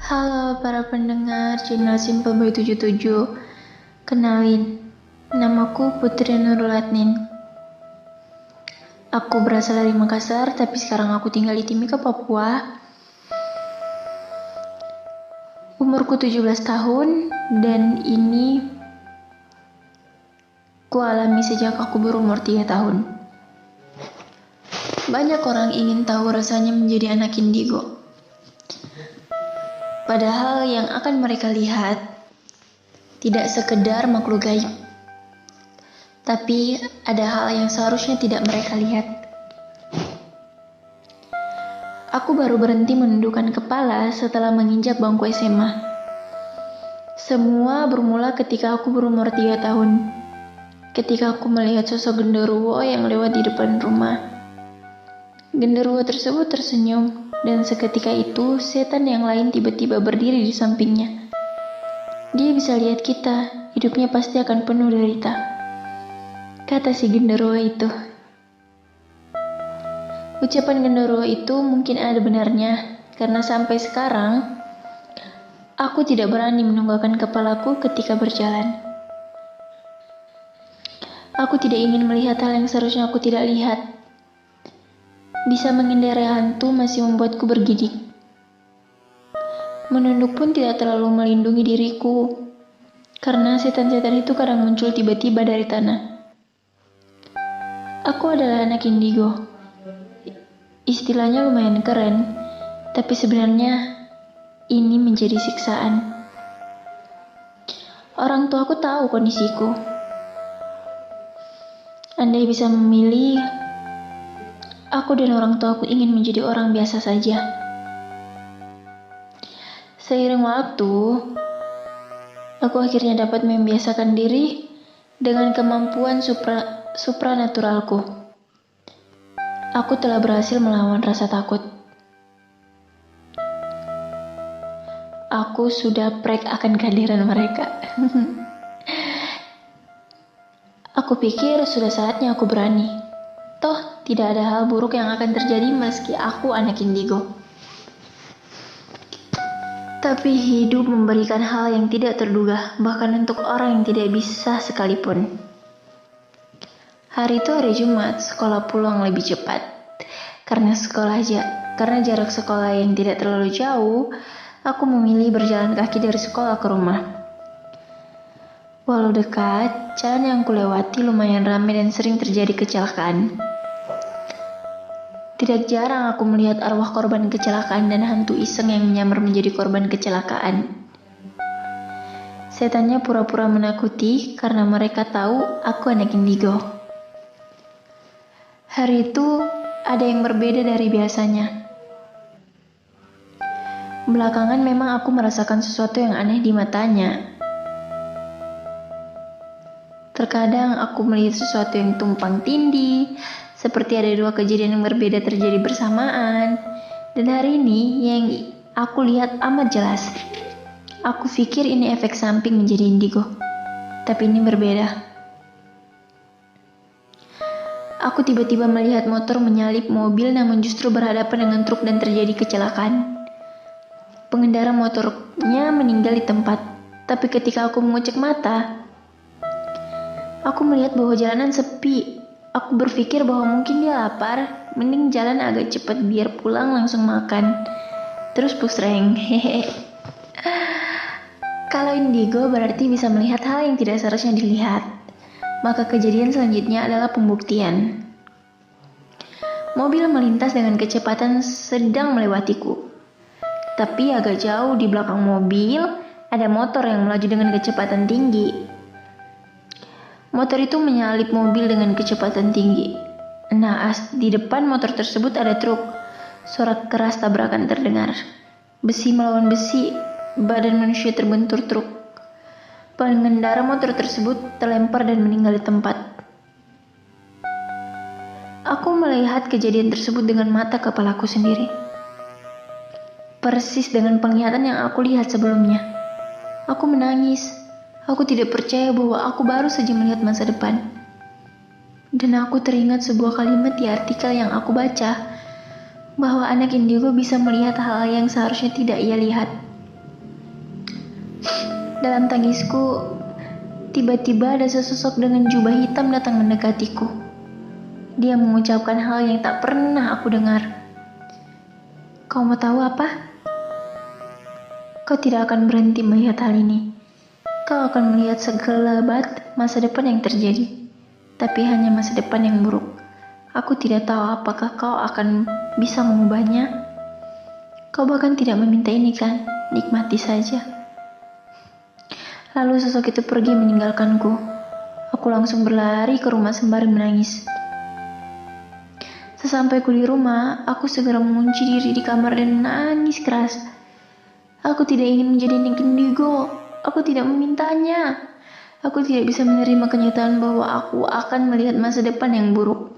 Halo para pendengar channel Simple Boy 77. Kenalin, namaku Putri Nurul Adnin. Aku berasal dari Makassar, tapi sekarang aku tinggal di Timika, Papua. Umurku 17 tahun, dan ini ku alami sejak aku berumur 3 tahun. Banyak orang ingin tahu rasanya menjadi anak indigo. Padahal yang akan mereka lihat tidak sekedar makhluk gaib, tapi ada hal yang seharusnya tidak mereka lihat. Aku baru berhenti menundukkan kepala setelah menginjak bangku SMA. Semua bermula ketika aku berumur 3 tahun. Ketika aku melihat sosok genderuwo yang lewat di depan rumah. Genderuwo tersebut tersenyum, dan seketika itu setan yang lain tiba-tiba berdiri di sampingnya. Dia bisa lihat kita, hidupnya pasti akan penuh derita, kata si genderuwo itu. Ucapan genderuwo itu mungkin ada benarnya, karena sampai sekarang aku tidak berani menundukkan kepalaku ketika berjalan. Aku tidak ingin melihat hal yang seharusnya aku tidak lihat. Bisa menghindari hantu masih membuatku bergidik. Menunduk pun tidak terlalu melindungi diriku, karena setan-setan itu kadang muncul tiba-tiba dari tanah. Aku adalah anak indigo. Istilahnya lumayan keren, tapi sebenarnya ini menjadi siksaan. Orang tuaku tahu kondisiku. Andai bisa memilih, aku dan orang tuaku ingin menjadi orang biasa saja. Seiring waktu, aku akhirnya dapat membiasakan diri dengan kemampuan supranaturalku. Aku telah berhasil melawan rasa takut. Aku sudah prek akan kehadiran mereka. Aku pikir sudah saatnya aku berani. Toh, tidak ada hal buruk yang akan terjadi meski aku anak indigo. Tapi hidup memberikan hal yang tidak terduga, bahkan untuk orang yang tidak bisa sekalipun. Hari itu hari Jumat, sekolah pulang lebih cepat. Karena jarak sekolah yang tidak terlalu jauh, aku memilih berjalan kaki dari sekolah ke rumah. Walau dekat, jalan yang kulewati lumayan ramai dan sering terjadi kecelakaan. Tidak jarang aku melihat arwah korban kecelakaan dan hantu iseng yang menyamar menjadi korban kecelakaan. Setannya pura-pura menakuti karena mereka tahu aku anak indigo. Hari itu ada yang berbeda dari biasanya. Belakangan memang aku merasakan sesuatu yang aneh di matanya. Terkadang aku melihat sesuatu yang tumpang tindih, seperti ada dua kejadian yang berbeda terjadi bersamaan. Dan hari ini yang aku lihat amat jelas. Aku pikir ini efek samping menjadi indigo, tapi ini berbeda. Aku tiba-tiba melihat motor menyalip mobil namun justru berhadapan dengan truk dan terjadi kecelakaan. Pengendara motornya meninggal di tempat, tapi ketika aku mengucek mata, aku melihat bahwa jalanan sepi. Aku berpikir bahwa mungkin dia lapar, mending jalan agak cepat biar pulang langsung makan. Terus pusreng, hehe. Kalau indigo berarti bisa melihat hal yang tidak seharusnya dilihat. Maka kejadian selanjutnya adalah pembuktian. Mobil melintas dengan kecepatan sedang melewatiku. Tapi agak jauh di belakang mobil, ada motor yang melaju dengan kecepatan tinggi. Motor itu menyalip mobil dengan kecepatan tinggi. Naas, di depan motor tersebut ada truk. Suara keras tabrakan terdengar. Besi melawan besi, badan manusia terbentur truk. Pengendara motor tersebut terlempar dan meninggal di tempat. Aku melihat kejadian tersebut dengan mata kepalaku sendiri. Persis dengan penglihatan yang aku lihat sebelumnya. Aku menangis. Aku tidak percaya bahwa aku baru saja melihat masa depan. Dan aku teringat sebuah kalimat di artikel yang aku baca, bahwa anak indigo bisa melihat hal yang seharusnya tidak ia lihat. Dalam tangisku, tiba-tiba ada sesosok dengan jubah hitam datang mendekatiku. Dia mengucapkan hal yang tak pernah aku dengar. Kau mau tahu apa? Kau tidak akan berhenti melihat hal ini. Kau akan melihat segelebat masa depan yang terjadi, tapi hanya masa depan yang buruk. Aku tidak tahu apakah kau akan bisa mengubahnya. Kau bahkan tidak meminta ini kan? Nikmati saja. Lalu sosok itu pergi meninggalkanku. Aku langsung berlari ke rumah sembari menangis. Sesampaiku di rumah, aku segera mengunci diri di kamar dan menangis keras. Aku tidak ingin menjadi Nick Indigo. Aku tidak memintanya. Aku tidak bisa menerima kenyataan bahwa aku akan melihat masa depan yang buruk.